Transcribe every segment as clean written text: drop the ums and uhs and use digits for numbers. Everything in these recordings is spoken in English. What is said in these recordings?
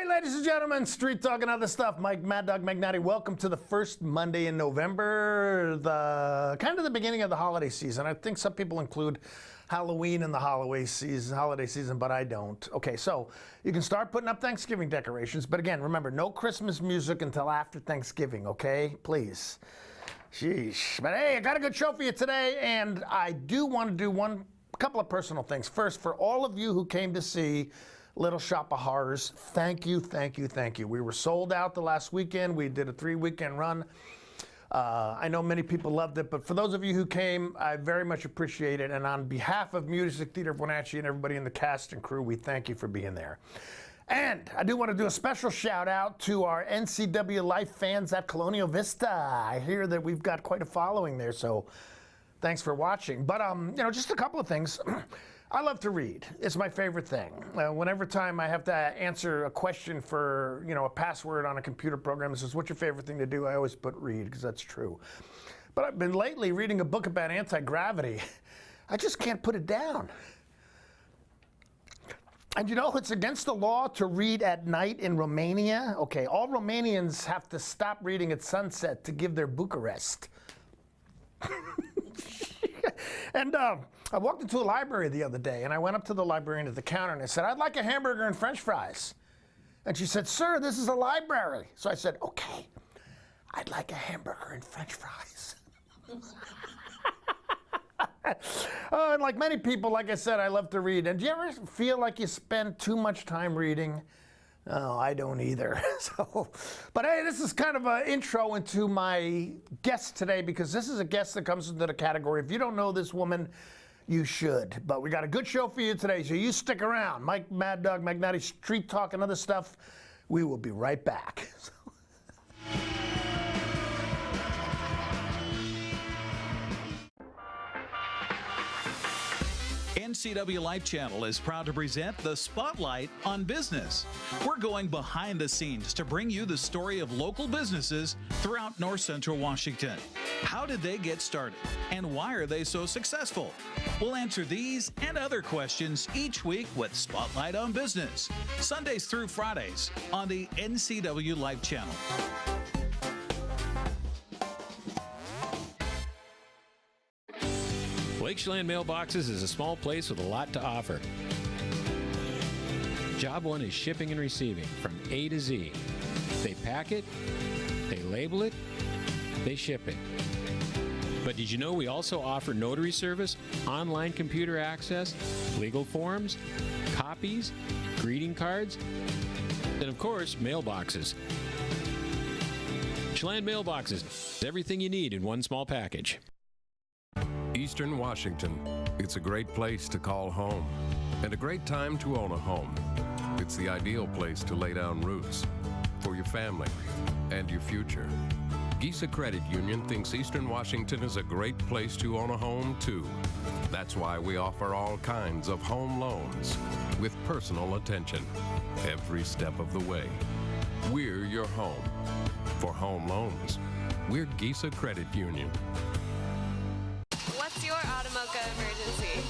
Ladies and gentlemen, Street Talk and other stuff. Mike Mad Dog Magnati. Welcome to the first Monday in November, the kind of the beginning of the holiday season. I think some people include Halloween in the holiday season, but I don't. Okay, so you can start putting up Thanksgiving decorations, but again, remember, no Christmas music until after Thanksgiving, okay? Please. Sheesh. But hey, I got a good show for you today, and I do want to do a couple of personal things. First, for all of you who came to see Little Shop of Horrors, thank you, thank you, thank you. We were sold out the last weekend. We did a 3-weekend run. I know many people loved it, but for those of you who came, I very much appreciate it. And on behalf of Music Theater of Wenatchee and everybody in the cast and crew, we thank you for being there. And I do want to do a special shout out to our NCW Life fans at Colonial Vista. I hear that we've got quite a following there, so thanks for watching. But, you know, just a couple of things. I love to read. It's my favorite thing. Whenever time I have to answer a question for, you know, a password on a computer program that says, what's your favorite thing to do? I always put read, because that's true. But I've been lately reading a book about anti-gravity. I just can't put it down. And you know, it's against the law to read at night in Romania. Okay, all Romanians have to stop reading at sunset to give their Bucharest. And I walked into a library the other day, and I went up to the librarian at the counter, and I said, I'd like a hamburger and french fries. And she said, sir, this is a library. So I said, okay, I'd like a hamburger and french fries. And like many people, like I said, I love to read. And do you ever feel like you spend too much time reading? Oh, I don't either. But hey, this is kind of an intro into my guest today, because this is a guest that comes into the category. If you don't know this woman, you should. But we got a good show for you today, so you stick around. Mike Mad Dog Magnati, Street Talk and other stuff. We will be right back. NCW Life Channel is proud to present the Spotlight on Business. We're going behind the scenes to bring you the story of local businesses throughout North Central Washington. How did they get started, and why are they so successful? We'll answer these and other questions each week with Spotlight on Business, Sundays through Fridays on the NCW Life Channel. Lakeland Mailboxes is a small place with a lot to offer. Job one is shipping and receiving from A to Z. They pack it, they label it, they ship it. But did you know we also offer notary service, online computer access, legal forms, copies, greeting cards, and of course, mailboxes. Chelan Mailboxes, everything you need in one small package. Eastern Washington. It's a great place to call home and a great time to own a home. It's the ideal place to lay down roots for your family and your future. Gisa Credit Union thinks Eastern Washington is a great place to own a home too. That's why we offer all kinds of home loans with personal attention every step of the way. We're your home. For home loans, we're Gisa Credit Union. What's your Automocha emergency?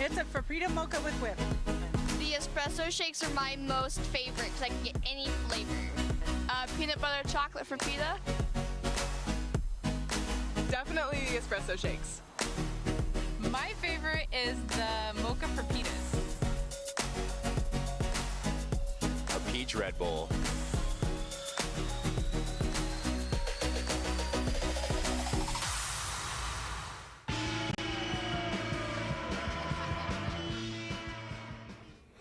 It's a Frappuccino mocha with whip. The espresso shakes are my most favorite because I can get any flavor. Peanut butter chocolate Frappuccino. Definitely the espresso shakes. My favorite is the mocha Frappitas. A peach Red Bull.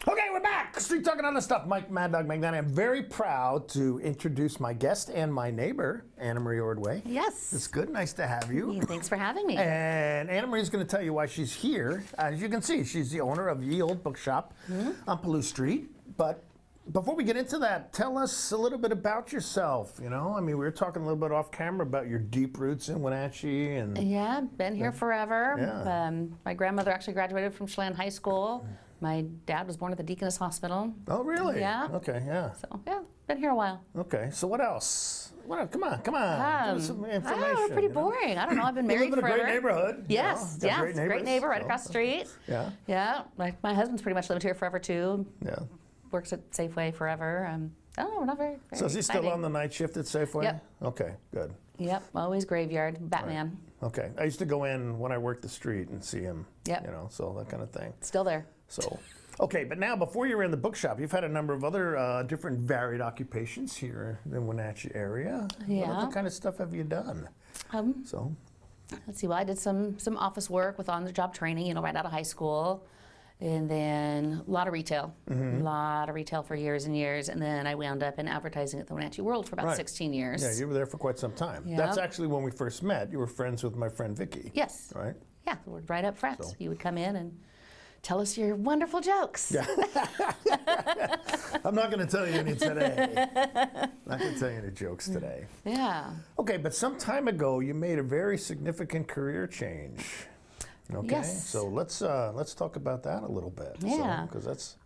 Okay, we're back. Street Talk and other stuff. Mike Mad Dog Magnani. I'm very proud to introduce my guest and my neighbor, AnaMaree Ordway. Yes. It's good. Nice to have you. Yeah, thanks for having me. And AnaMaree is going to tell you why she's here. As you can see, she's the owner of Ye Old Bookshop on Palouse Street. But Before we get into that, tell us a little bit about yourself. You know, I mean, we were talking a little bit off camera about your deep roots in Wenatchee, and Yeah, been here forever. Yeah. My grandmother actually graduated from Chelan High School. My dad was born at the Deaconess Hospital. oh, really? Yeah. Okay, yeah. So yeah, been here a while. Okay, so what else? What? Come on. Give us some information. Oh, pretty you know? boring. I don't know. I've been You married live in a forever. great neighborhood. you Yes, know, got yeah, great neighbors, great neighbor right so- across the street. Yeah, Yeah, my husband's pretty much lived here forever too. yeah. Works at Safeway forever. I don't know, we're not very So is he still exciting. on the night shift at Safeway? Yep. Okay, good. Yep, always graveyard, Batman. Okay, I used to go in when I worked the street and see him. Yep. You know, so that kind of thing. Still there. So, okay, but now before you were in the bookshop, you've had a number of other different varied occupations here in the Wenatchee area. What Yeah. other kind of stuff have you done? So, Let's see, well, I did some office work with on-the-job training, you know, right out of high school. And then a lot of retail, Mm-hmm. a lot of retail for years and years. And then I wound up in advertising at the Wenatchee World for about Right. 16 years. yeah, you were there for quite some time. Yeah. That's actually when we first met. You were friends with my friend Vicky. Yes. Right? Yeah, we're right up front. So- You would come in and tell us your wonderful jokes. Yeah. I'm not going to tell you any today. Not going to tell you any jokes today. Yeah. Okay, but some time ago, you made a very significant career change. Okay, Yes. so let's talk about that a little bit. Yeah. Because that's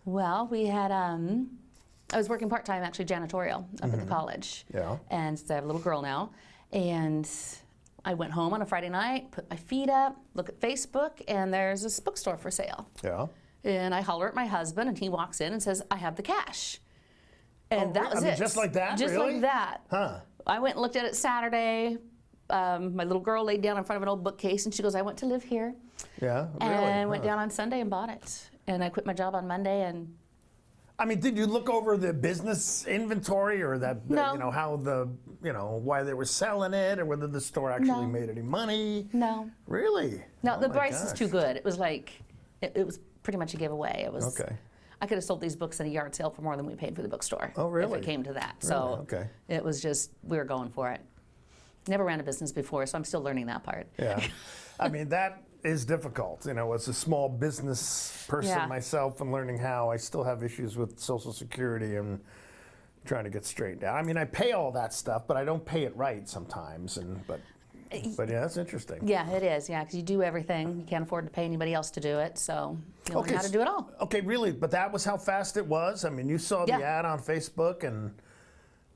Well, we had, I was working part-time, actually janitorial up at the college. Yeah. And so I have a little girl now. And I went home on a Friday night, put my feet up, look at Facebook, and there's this bookstore for sale. yeah. And I holler at my husband, and he walks in and says, I have the cash. And Oh, that really? was I mean, it. just like that? Just Really? like that. Huh. I went and looked at it Saturday. My little girl laid down in front of an old bookcase, and she goes, I want to live here. Yeah. Really? And went Huh. down on Sunday and bought it. And I quit my job on Monday, and I mean, did you look over the business inventory or that, No. you know, how the, you know, why they were selling it or whether the store actually No. made any money? no. Really? No, Oh the my price is gosh. too good. It was like, it was pretty much a giveaway. It was. Okay. I could have sold these books in a yard sale for more than we paid for the bookstore. Oh, really? If it came to that. Really? So Okay. it was just, we were going for it. Never ran a business before, so I'm still learning that part. Yeah. I mean, that is difficult. You know, as a small business person Yeah. myself and learning how, I still have issues with Social Security and trying to get straightened out. I mean, I pay all that stuff, but I don't pay it right sometimes. But yeah, that's interesting. Yeah, it is. Yeah, because you do everything. You can't afford to pay anybody else to do it, so you learn how to do it all. Okay, really, but that was how fast it was? I mean, you saw the Yeah. ad on Facebook and...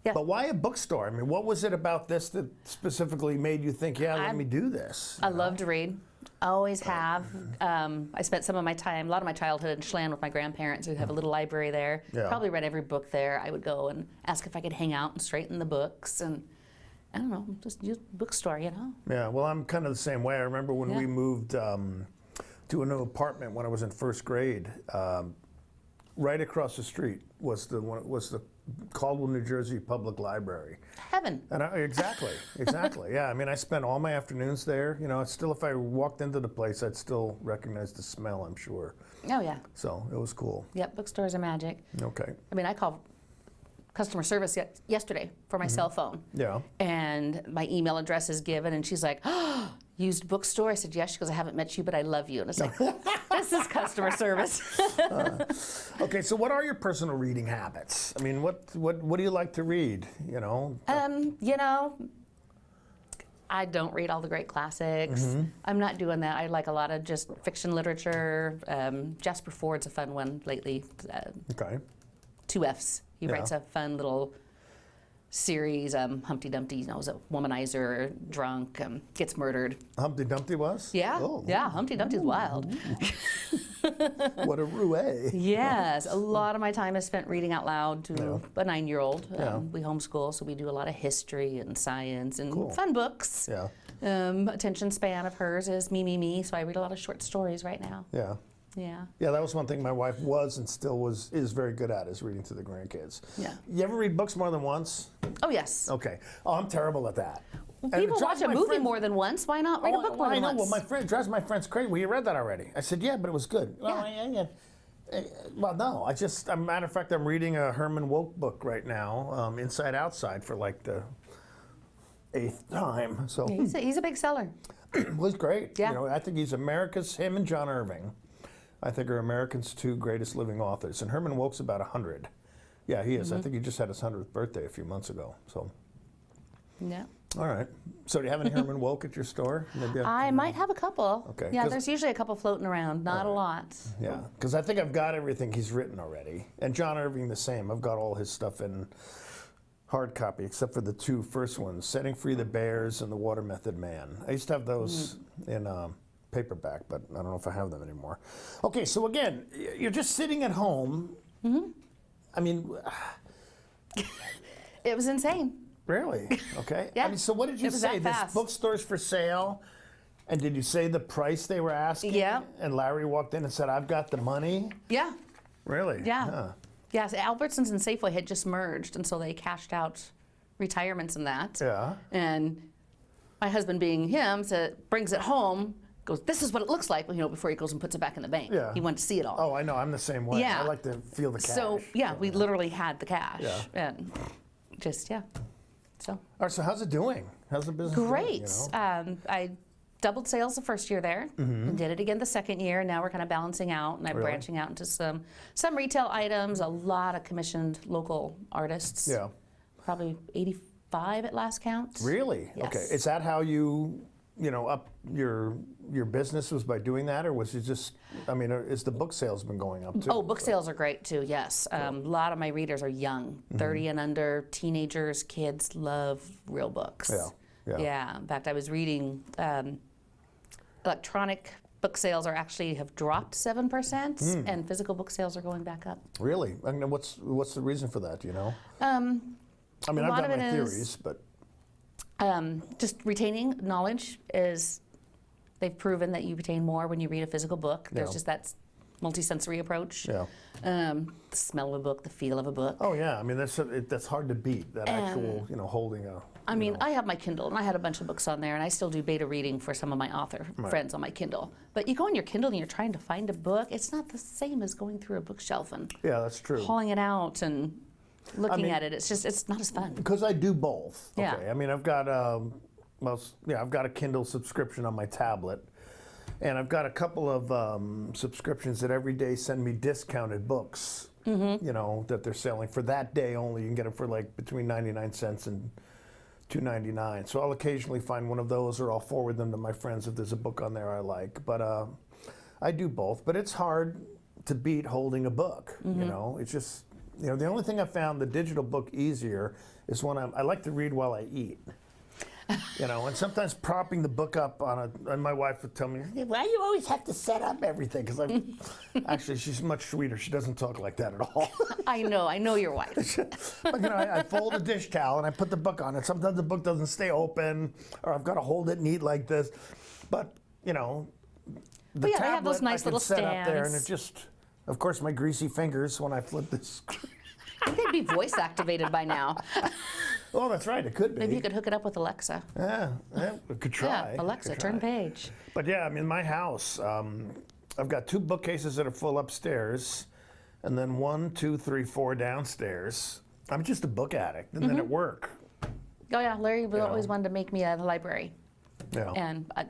Yeah. But why a bookstore? I mean, what was it about this that specifically made you think, yeah, let me do this? I love to read. Always have. I spent some of my time, a lot of my childhood in Chelan with my grandparents who have a little library there. Yeah. Probably read every book there. I would go and ask if I could hang out and straighten the books and, I don't know, just use bookstore, you know? Yeah, well, I'm kind of the same way. I remember when Yeah. we moved to a new apartment when I was in first grade. Right across the street was the Caldwell, New Jersey Public Library. Heaven. And exactly. Yeah, I mean, I spent all my afternoons there. You know, it's still, if I walked into the place, I'd still recognize the smell, I'm sure. Oh, yeah. So it was cool. Yep, bookstores are magic. Okay. I mean, I called customer service yesterday for my cell phone. Yeah. And my email address is given, and she's like, oh, used bookstore? I said, yes. She goes, I haven't met you, but I love you. And it's like, this is customer service. Okay, so what are your personal reading habits? I mean, what do you like to read, you know? You know, I don't read all the great classics. I'm not doing that. I like a lot of just fiction literature. Jasper Ford's a fun one lately. Okay. 2 Fs. He writes a fun little series. Humpty Dumpty, you know, is a womanizer, drunk, gets murdered. Humpty Dumpty was? Yeah, Oh. yeah. Humpty Dumpty's wild. What a roue. Yes, a lot of my time is spent reading out loud to a 9-year-old. Yeah. We homeschool, so we do a lot of history and science and Cool. fun books. Yeah. Attention span of hers is me, so I read a lot of short stories right now. Yeah. Yeah. Yeah, that was one thing my wife was and still is very good at, is reading to the grandkids. Yeah. You ever read books more than once? Oh, yes. Okay. Oh, I'm terrible at that. And it People drives watch a my movie friend- more than once. Why not read a book more I than know. once? Well, my friend drives my friends crazy. Well, you read that already. I said, yeah, but it was good. Well, no. As a matter of fact, I'm reading a Herman Wouk book right now, Inside Outside, for like the 8th time. So He's a big seller. it was great. Yeah. You know, I think him and John Irving, I think are America's 2 greatest living authors. And Herman Wouk's about 100. Yeah, he is. I think he just had his 100th birthday a few months ago. So, Yeah. all right. So, do you have any Herman Woke at your store? Maybe I might have a couple. Okay, Yeah, 'cause- there's usually a couple floating around, not a lot. Yeah, because I think I've got everything he's written already. And John Irving the same. I've got all his stuff in hard copy, except for the two first ones, Setting Free the Bears and The Water Method Man. I used to have those in paperback, but I don't know if I have them anymore. Okay, so again, you're just sitting at home. I mean, It was insane. really? Okay. Yeah, I mean, so what did you it was say? that This fast. bookstore's for sale? And did you say the price they were asking? Yeah. And Larry walked in and said, I've got the money? Yeah. Really? Yeah. Huh. Yes, Albertsons and Safeway had just merged, and so they cashed out retirements and that. Yeah. And my husband, being him, brings it home, goes, this is what it looks like, before he goes and puts it back in the bank. Yeah. He wanted to see it all. Oh, I know. I'm the same way. Yeah. I like to feel the cash. So, yeah, we literally had the cash. Yeah. And just, yeah. So, All right, so how's it doing? How's the business doing, great. you know? I doubled sales the first year there and did it again the second year. Now we're kind of balancing out, and I'm Really? branching out into some retail items, a lot of commissioned local artists. Yeah. Probably 85 at last count. Really? Yes. Okay. Is that how you up your business, was by doing that, or was it just, I mean, is the book sales been going up too? Oh, book sales are great too, yes. A lot of my readers are young, 30 and under, teenagers, kids love real books. Yeah, yeah. In fact, I was reading electronic book sales have dropped 7%, and physical book sales are going back up. Really? I mean, what's the reason for that, do you know? I mean, a I've lot got of my it is- theories, but Just retaining knowledge they've proven that you retain more when you read a physical book. There's Yeah. just that multi-sensory approach. yeah. The smell of a book, the feel of a book. Oh yeah, I mean that's hard to beat, that actual, holding a. I mean, I have my Kindle, and I had a bunch of books on there, and I still do beta reading for some of my author friends on my Kindle. But you go on your Kindle and you're trying to find a book, it's not the same as going through a bookshelf and Yeah, that's true. hauling it out and looking mean- at it. It's not as fun. Because I do both. Yeah. Okay. I mean, I've got I've got a Kindle subscription on my tablet, and I've got a couple of subscriptions that every day send me discounted books. That they're selling for that day only. You can get them for like between 99 cents and $2.99. So I'll occasionally find one of those, or I'll forward them to my friends if there's a book on there I like. But I do both. But it's hard to beat holding a book. It's just the only thing I found the digital book easier is when I like to read while I eat. And sometimes propping the book up and my wife would tell me, why do you always have to set up everything? Because actually, she's much sweeter. She doesn't talk like that at all. I know your wife. But, I fold a dish towel and I put the book on it. Sometimes the book doesn't stay open, or I've got to hold it neat like this. But, the But yeah, they have those tablet nice I can little set up there, and stands. it just, of course, my greasy fingers when I flip this. I think they'd be voice activated by now. Oh, that's right. It could be. Maybe you could hook it up with Alexa. Yeah, we could try. Yeah, Alexa, Could turn try. page. But yeah, I mean, my house, I've got 2 bookcases that are full upstairs, and then 1, 2, 3, 4 downstairs. I'm just a book addict, and then at work. Oh yeah, Larry always wanted to make me a library, Yeah. and a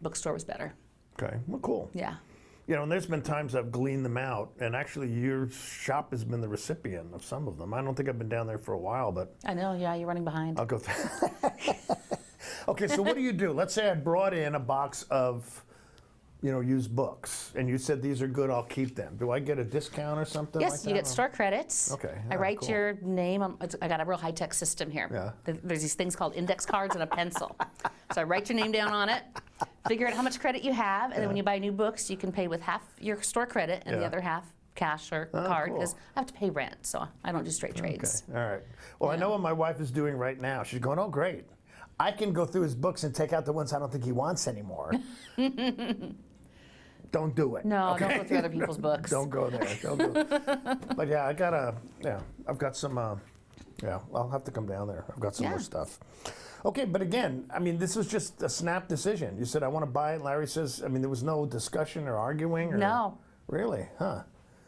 bookstore was better. Okay. Well, cool. Yeah. And there's been times I've gleaned them out, and actually your shop has been the recipient of some of them. I don't think I've been down there for a while, but I know. Yeah, you're running behind. I'll go through. Okay, so what do? Let's say I brought in a box of, used books, and you said these are good, I'll keep them. Do I get a discount or something like that? Yes, you get store credits. Okay, I all right, write cool. your name. I got a real high-tech system here. Yeah. There's these things called index cards and a pencil. So I write your name down on it, figure out how much credit you have, and then when you buy new books, you can pay with half your store credit and the Yeah. other half cash or card, cool. because I have to pay rent, so I don't do straight trades. Okay, all right. Well, I know what my wife is doing right now. She's going, oh, great. I can go through his books and take out the ones I don't think he wants anymore. Don't do it. No, okay? don't go through other people's books. Don't go there. Don't go. But yeah, I've got some, I'll have to come down there. I've got some more Yeah. stuff. Okay, but again, I mean, this was just a snap decision. You said, I want to buy it. Larry says, I mean, there was no discussion or arguing? Or, No. Really? Huh.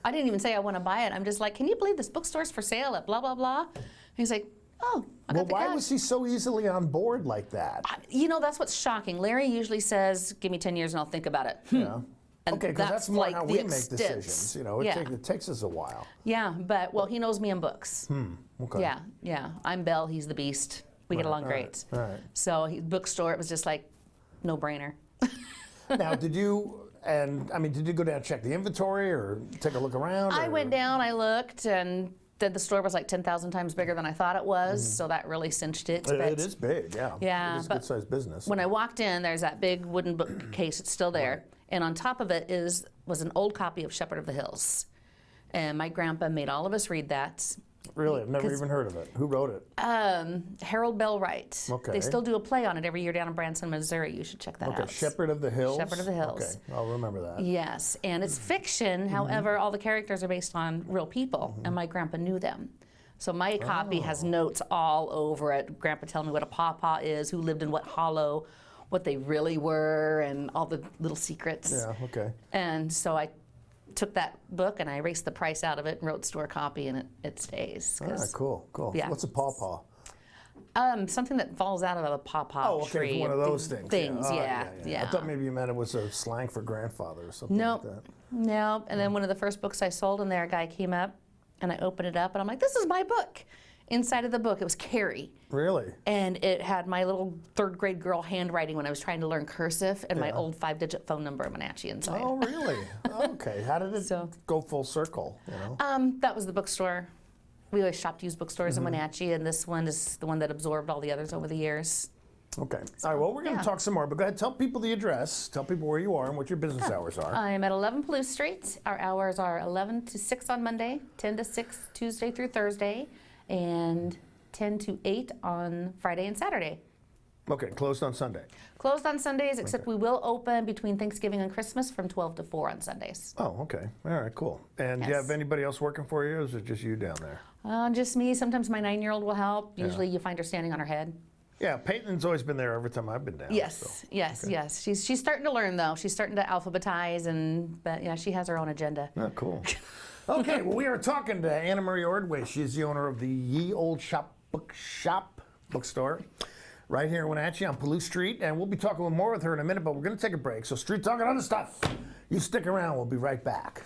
I didn't even say I want to buy it. I'm just like, can you believe this bookstore's for sale at blah, blah, blah? And he's like, oh, I got Well, the why cash. was he so easily on board like that? That's what's shocking. Larry usually says, give me 10 years and I'll think about it. Yeah. And Okay, because that's more like how the we make extent. decisions. You know, Yeah. it takes us a while. Yeah, but, well, he knows me in books. Okay. Yeah. I'm Belle, he's the Beast. We get along great. All right. So, bookstore, it was just like, no brainer. Now, did you go down and check the inventory or take a look around? I or- went down, I looked, and then the store was like 10,000 times bigger than I thought it was, so that really cinched it. It but is big, yeah. Yeah, It is a but good-sized business. when I walked in, there's that big wooden bookcase, it's still there, and on top of it was an old copy of Shepherd of the Hills. And my grandpa made all of us read that. Really? I've never even heard of it. Who wrote it? Harold Bell Wright. Okay. They still do a play on it every year down in Branson, Missouri. You should check that Okay, out. Shepherd of the Hills? Shepherd of the Hills. Okay, I'll remember that. Yes, and it's fiction. However, all the characters are based on real people, and my grandpa knew them. So my copy has notes all over it. Grandpa telling me what a pawpaw is, who lived in what hollow, what they really were, and all the little secrets. Yeah, okay. And so I took that book and I erased the price out of it and wrote store copy, and it stays. All right, cool. Yeah. What's a pawpaw? Something that falls out of a pawpaw tree. Okay, one of those things. Oh, yeah. I thought maybe you meant it was a slang for grandfather or something Nope. like that. No. And then one of the first books I sold in there, a guy came up and I opened it up and I'm like, this is my book. Inside of the book, it was Carrie. Really? And it had my little third grade girl handwriting when I was trying to learn cursive and my old 5-digit phone number of Wenatchee inside. Oh, really? Okay. How did it go full circle? You know? That was the bookstore. We always shopped used bookstores in Wenatchee, and this one is the one that absorbed all the others over the years. Okay. All right. Well, we're going to talk some more, but go ahead. Tell people the address. Tell people where you are and what your business hours are. I'm at 11 Palouse Street. Our hours are 11 to 6 on Monday, 10 to 6 Tuesday through Thursday, and 10 to 8 on Friday and Saturday. Okay. Closed on Sunday. Closed on Sundays, except we will open between Thanksgiving and Christmas from 12 to 4 on Sundays. Oh, okay. All right. Cool. And do you have anybody else working for you, or is it just you down there? Just me. Sometimes my 9-year-old will help. Usually you find her standing on her head. Yeah, Peyton's always been there every time I've been down. Yes, yes. She's starting to learn though. She's starting to alphabetize, but yeah, she has her own agenda. Oh, cool. Okay, well, we are talking to AnaMaree Ordway. She's the owner of the Ye Old Shop bookstore right here in Wenatchee on Palouse Street, and we'll be talking more with her in a minute, but we're going to take a break. So Street Talk and Other Stuff, you stick around. We'll be right back.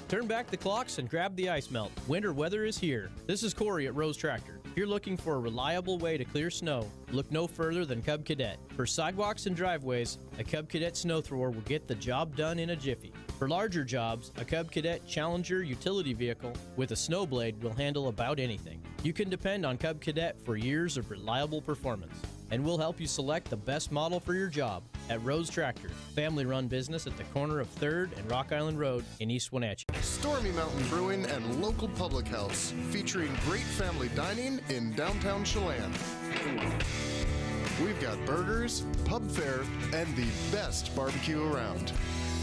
Turn back the clocks and grab the ice melt. Winter weather is here. This is Corey at Rose Tractor. If you're looking for a reliable way to clear snow, look no further than Cub Cadet. For sidewalks and driveways, a Cub Cadet snow thrower will get the job done in a jiffy. For larger jobs, a Cub Cadet Challenger utility vehicle with a snow blade will handle about anything. You can depend on Cub Cadet for years of reliable performance, and we'll help you select the best model for your job at Rose Tractor, family-run business at the corner of 3rd and Rock Island Road in East Wenatchee. Stormy Mountain Brewing and local public house, featuring great family dining in downtown Chelan. We've got burgers, pub fare, and the best barbecue around.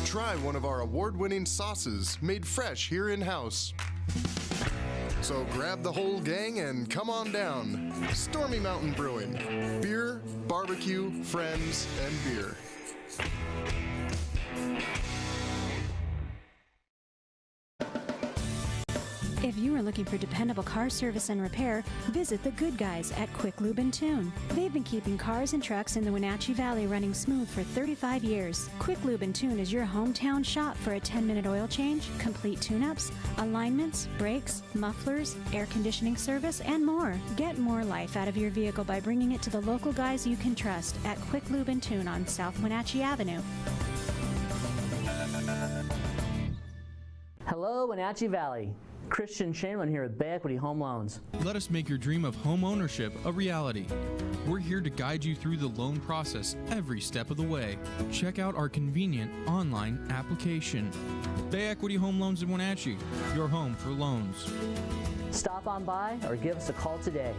Try one of our award-winning sauces made fresh here in-house. So grab the whole gang and come on down. Stormy Mountain Brewing. Beer, barbecue, friends, and beer. If you are looking for dependable car service and repair, visit the good guys at Quick Lube and Tune. They've been keeping cars and trucks in the Wenatchee Valley running smooth for 35 years. Quick Lube and Tune is your hometown shop for a 10-minute oil change, complete tune-ups, alignments, brakes, mufflers, air conditioning service, and more. Get more life out of your vehicle by bringing it to the local guys you can trust at Quick Lube and Tune on South Wenatchee Avenue. Hello, Wenatchee Valley. Christian Shainman here with Bay Equity Home Loans. Let us make your dream of home ownership a reality. We're here to guide you through the loan process every step of the way. Check out our convenient online application. Bay Equity Home Loans in Wenatchee, your home for loans. Stop on by or give us a call today.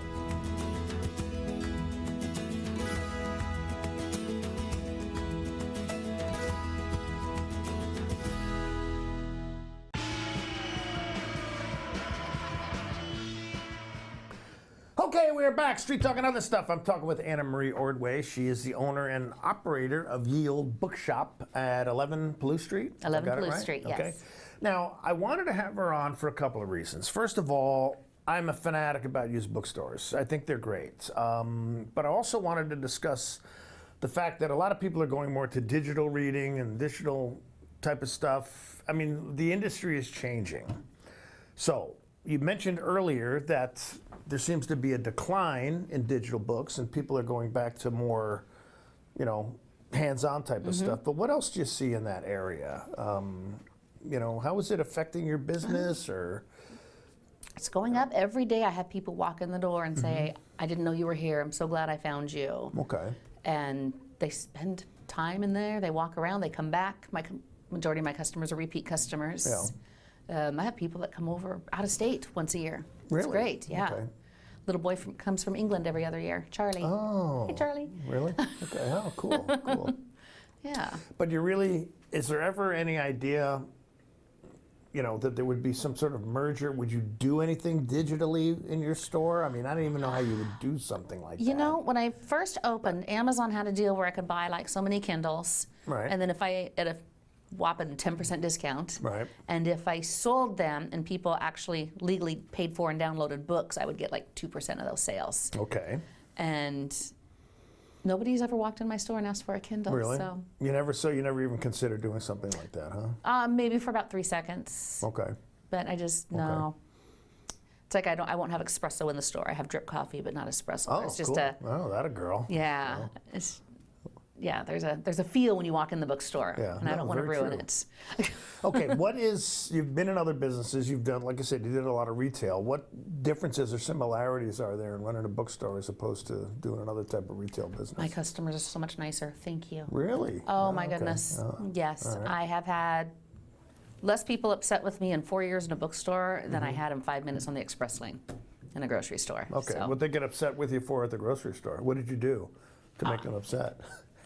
Okay, we're back. Street Talk and Other Stuff. I'm talking with AnaMaree Ordway. She is the owner and operator of Ye Old Bookshop at 11 Palouse Street. 11 Palouse Street, yes. Okay. Now, I wanted to have her on for a couple of reasons. First of all, I'm a fanatic about used bookstores. I think they're great. But I also wanted to discuss the fact that a lot of people are going more to digital reading and digital type of stuff. I mean, the industry is changing. So you mentioned earlier that there seems to be a decline in digital books and people are going back to more, you know, hands-on type of stuff. But what else do you see in that area? You know, how is it affecting your business or? It's going up every day. I have people walk in the door and say, I didn't know you were here. I'm so glad I found you. Okay. And they spend time in there. They walk around. They come back. Majority of my customers are repeat customers. Yeah. I have people that come over out of state once a year. Really? It's great, yeah. Okay. Little boy comes from England every other year, Charlie. Oh. Hey, Charlie. Really? Okay. Oh, cool. Cool. Yeah. But is there ever any idea, you know, that there would be some sort of merger? Would you do anything digitally in your store? I mean, I don't even know how you would do something like that. You know, when I first opened, Amazon had a deal where I could buy like so many Kindles. Right. And then if I, at a whopping 10% discount. Right. And if I sold them and people actually legally paid for and downloaded books, I would get like 2% of those sales. Okay. And nobody's ever walked in my store and asked for a Kindle. Really? So. You never even considered doing something like that, huh? Maybe for about 3 seconds. Okay. But I just, no. It's like I won't have espresso in the store. I have drip coffee, but not espresso. Oh, it's just cool. Oh, that a girl. Yeah. Oh. It's, yeah, there's a feel when you walk in the bookstore, Yeah, and I no, don't want to very ruin true. it. Okay, you've been in other businesses, you've done, like I said, you did a lot of retail. What differences or similarities are there in running a bookstore as opposed to doing another type of retail business? My customers are so much nicer. Thank you. Really? Oh my okay. goodness. Oh, Yes, all right. I have had less people upset with me in 4 years in a bookstore than I had in 5 minutes on the express lane in a grocery store. Okay, So. what they get upset with you for at the grocery store? What did you do to make them upset?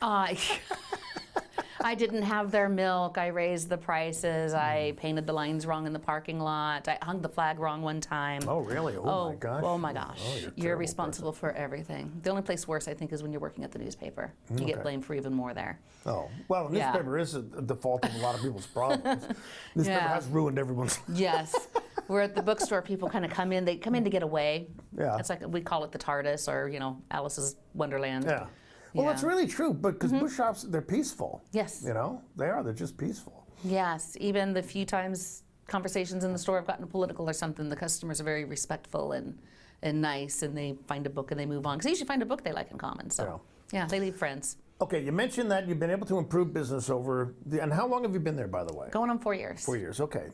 I didn't have their milk. I raised the prices. I painted the lines wrong in the parking lot. I hung the flag wrong one time. Oh, really? Oh, my gosh. Oh my gosh. Oh, you're a You're terrible responsible for everything. The only place worse, I think, is when you're working at the newspaper. You Okay. get blamed for even more there. Oh, well, the Yeah. newspaper is a default of a lot of people's problems. Newspaper Yeah. has ruined everyone's life. Yes. Where at the bookstore, people kind of come in. They come in to get away. Yeah. It's like we call it the TARDIS or, Alice's Wonderland. Yeah. Well, Yeah. that's really true, but because book shops, they're peaceful. Yes. You know, they are. They're just peaceful. Yes. Even the few times conversations in the store have gotten political or something, the customers are very respectful and nice, and they find a book and they move on. Because they usually find a book they like in common. So, yeah, they leave friends. Okay, you mentioned that you've been able to improve business and how long have you been there, by the way? Going on 4 years. 4 years, okay.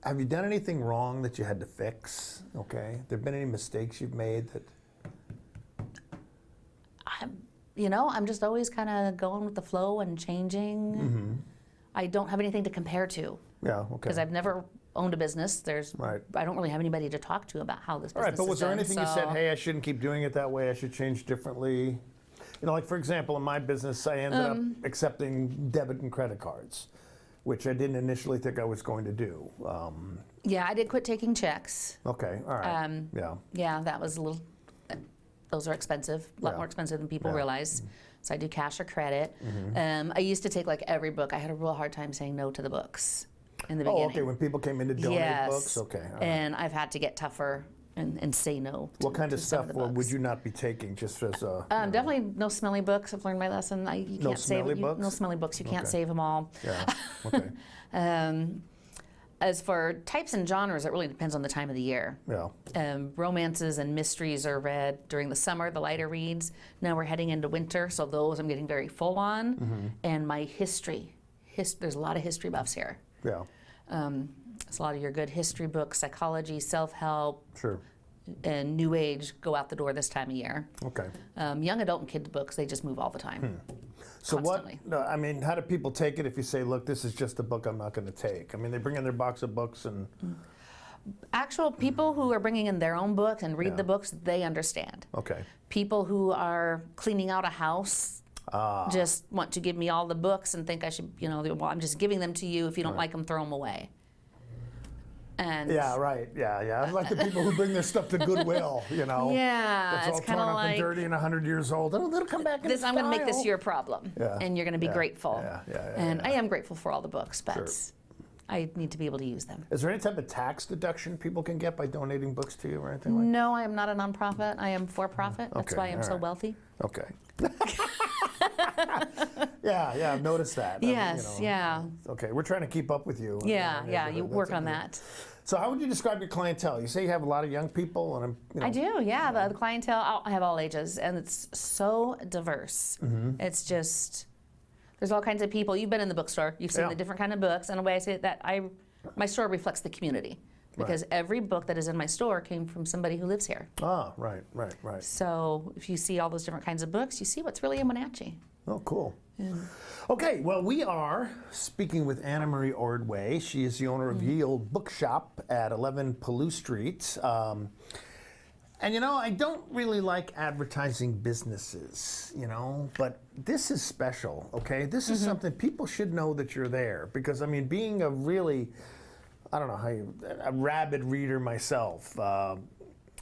Have you done anything wrong that you had to fix? Okay. There been any mistakes you've made that? I'm just always kind of going with the flow and changing. I don't have anything to compare to. Yeah, okay. Because I've never owned a business. Right. I don't really have anybody to talk to about how this business All right, but was is there done, anything you said, hey, I shouldn't keep doing it that way, I should change differently? You know, like for example, in my business, I ended up accepting debit and credit cards, which I didn't initially think I was going to do. Yeah, I did quit taking checks. Okay, all right, yeah. Yeah, that was a little, those are expensive, a lot more expensive than people realize. So I do cash or credit. I used to take like every book. I had a real hard time saying no to the books in the beginning. Oh, okay, when people came in to donate Yes. books? Okay, all right. And I've had to get tougher and say no to, What kind of to some stuff the would books. you not be taking just as a... Definitely no smelly books. I've learned my lesson. You No can't save smelly books? No smelly books. You can't Okay. save them all. Yeah, okay. As for types and genres, it really depends on the time of the year. Yeah. Romances and mysteries are read during the summer, the lighter reads. Now we're heading into winter, so those I'm getting very full on. And my history. There's a lot of history buffs here. Yeah. It's a lot of your good history books, psychology, self-help, Sure. and new age go out the door this time of year. Okay. Young adult and kids books, they just move all the time. So constantly. how do people take it if you say, look, this is just a book I'm not going to take? I mean, they bring in their box of books and... Actual people who are bringing in their own books and read the books, they understand. Okay. People who are cleaning out a house just want to give me all the books and think I should, well, I'm just giving them to you. If you don't like them, throw them away. And Yeah, right. Yeah. I like the people who bring their stuff to Goodwill, Yeah, It's all it's kind torn of up and like dirty and 100 years old. They'll come back in I'm going to make this style. your problem, Yeah, and you're going to be yeah, grateful. yeah, And I am grateful for all the books, but Sure. I need to be able to use them. Is there any type of tax deduction people can get by donating books to you or anything like that? No, I am not a nonprofit. I am for profit. That's why I'm so wealthy. Okay. Yeah, I've noticed that. Yes, yeah. Okay, we're trying to keep up with you. Yeah, you work on that. So how would you describe your clientele? You say you have a lot of young people, and I do, yeah. The clientele, I have all ages, and it's so diverse. It's just, there's all kinds of people. You've been in the bookstore. You've seen the different kind of books, and the way I say it, that my store reflects the community. Because every book that is in my store came from somebody who lives here. Ah, right. So if you see all those different kinds of books, you see what's really in Wenatchee. Oh, cool. Okay, well, we are speaking with AnaMaree Ordway. She is the owner of Ye Olde Bookshop at 11 Palouse Street. And I don't really like advertising businesses, but this is special, okay? This is something people should know that you're there, because, I mean, being a really, I don't know a rabid reader myself,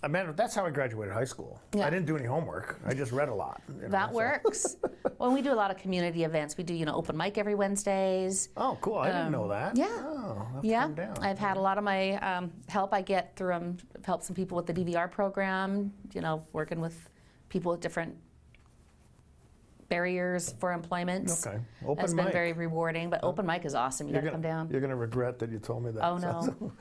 that's how I graduated high school. Yeah. I didn't do any homework. I just read a lot. That works. Well, we do a lot of community events. We do, open mic every Wednesdays. Oh, cool. I didn't know that. Yeah. Oh, I'll have to Yeah. come down. I've had a lot of my help I get through help some people with the DVR program, working with people with different barriers for employment. Okay. Open That's been mic. very rewarding, but open mic is awesome. You got to come down. You're going to regret that you told me that. Oh, no.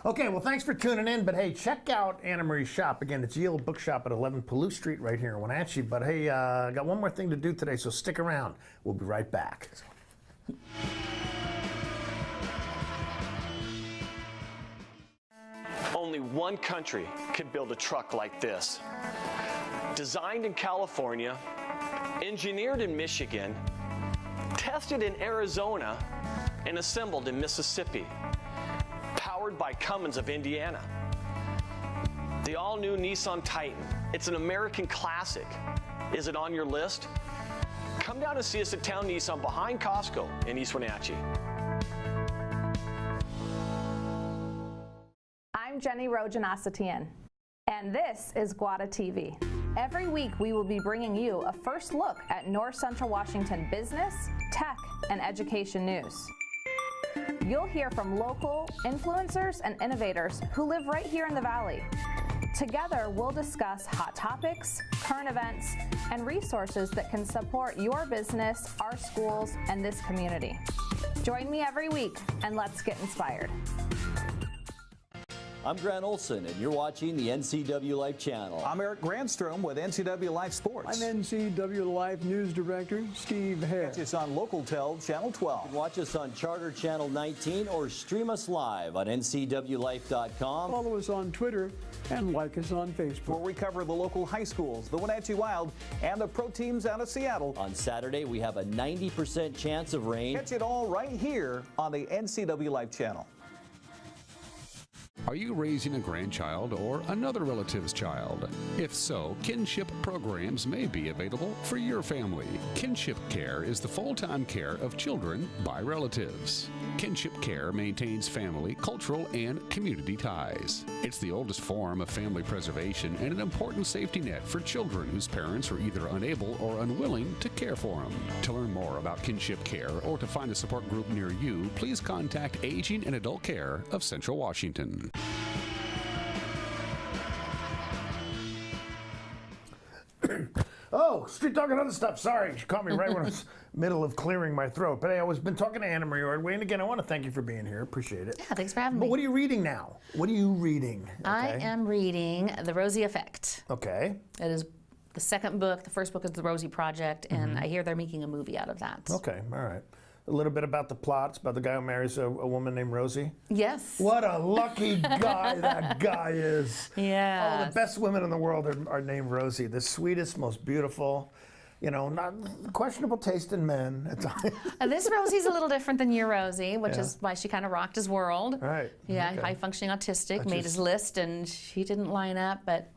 Okay, well, thanks for tuning in. But hey, check out AnaMaree's shop. Again, it's Ye Olde Bookshop at 11 Palouse Street right here in Wenatchee. But hey, I got one more thing to do today, so stick around. We'll be right back. Only one country could build a truck like this. Designed in California, engineered in Michigan, tested in Arizona, and assembled in Mississippi. Powered by Cummins of Indiana. The all-new Nissan Titan. It's an American classic. Is it on your list? Come down and see us at Town Nissan behind Costco in East Wenatchee. I'm Jenny Rojanasatian, and this is Guada TV. Every week we will be bringing you a first look at North Central Washington business, tech, and education news. You'll hear from local influencers and innovators who live right here in the Valley. Together, we'll discuss hot topics, current events, and resources that can support your business, our schools, and this community. Join me every week, and let's get inspired. I'm Grant Olson, and you're watching the NCW Life channel. I'm Eric Grandstrom with NCW Life Sports. I'm NCW Life News Director Steve Hare. Catch us on Local Tel Channel 12. You can watch us on Charter Channel 19 or stream us live on ncwlife.com. Follow us on Twitter and like us on Facebook. Where we cover the local high schools, the Wenatchee Wild, and the pro teams out of Seattle. On Saturday, we have a 90% chance of rain. Catch it all right here on the NCW Life channel. Are you raising a grandchild or another relative's child? If so, kinship programs may be available for your family. Kinship Care is the full-time care of children by relatives. Kinship Care maintains family, cultural, and community ties. It's the oldest form of family preservation and an important safety net for children whose parents are either unable or unwilling to care for them. To learn more about Kinship Care or to find a support group near you, please contact Aging and Adult Care of Central Washington. Oh, street talk and other stuff. Sorry, she caught me right when I was middle of clearing my throat. But hey, I was been talking to AnaMaree Ordway, and again, I want to thank you for being here. Appreciate it. Yeah, thanks for having me. But what are you reading now? What are you reading? I am reading The Rosie Effect. Okay. It is the second book. The first book is The Rosie Project, and I hear they're making a movie out of that. Okay, all right. A little bit about the plot. It's about the guy who marries a woman named Rosie. Yes. What a lucky guy that guy is. Yeah. Oh, the best women in the world are named Rosie. The sweetest, most beautiful, not questionable taste in men at times. This Rosie's a little different than your Rosie, which is why she kind of rocked his world. Right. Yeah, okay. high-functioning autistic, made his list, and she didn't line up, but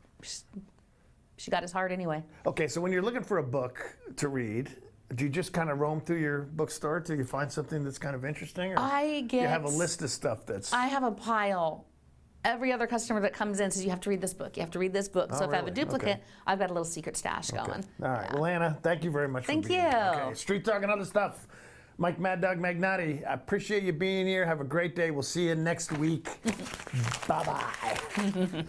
she got his heart anyway. Okay, so when you're looking for a book to read, do you just kind of roam through your bookstore till you find something that's kind of interesting? Or you have a list of stuff that's... I have a pile. Every other customer that comes in says, you have to read this book, you have to read this book. So if I have a duplicate, I've got a little secret stash going. All right, well, Anna, thank you very much for being here. Thank you. Okay, street talk and other stuff. Mike Mad Dog Magnati, I appreciate you being here. Have a great day. We'll see you next week. Bye-bye.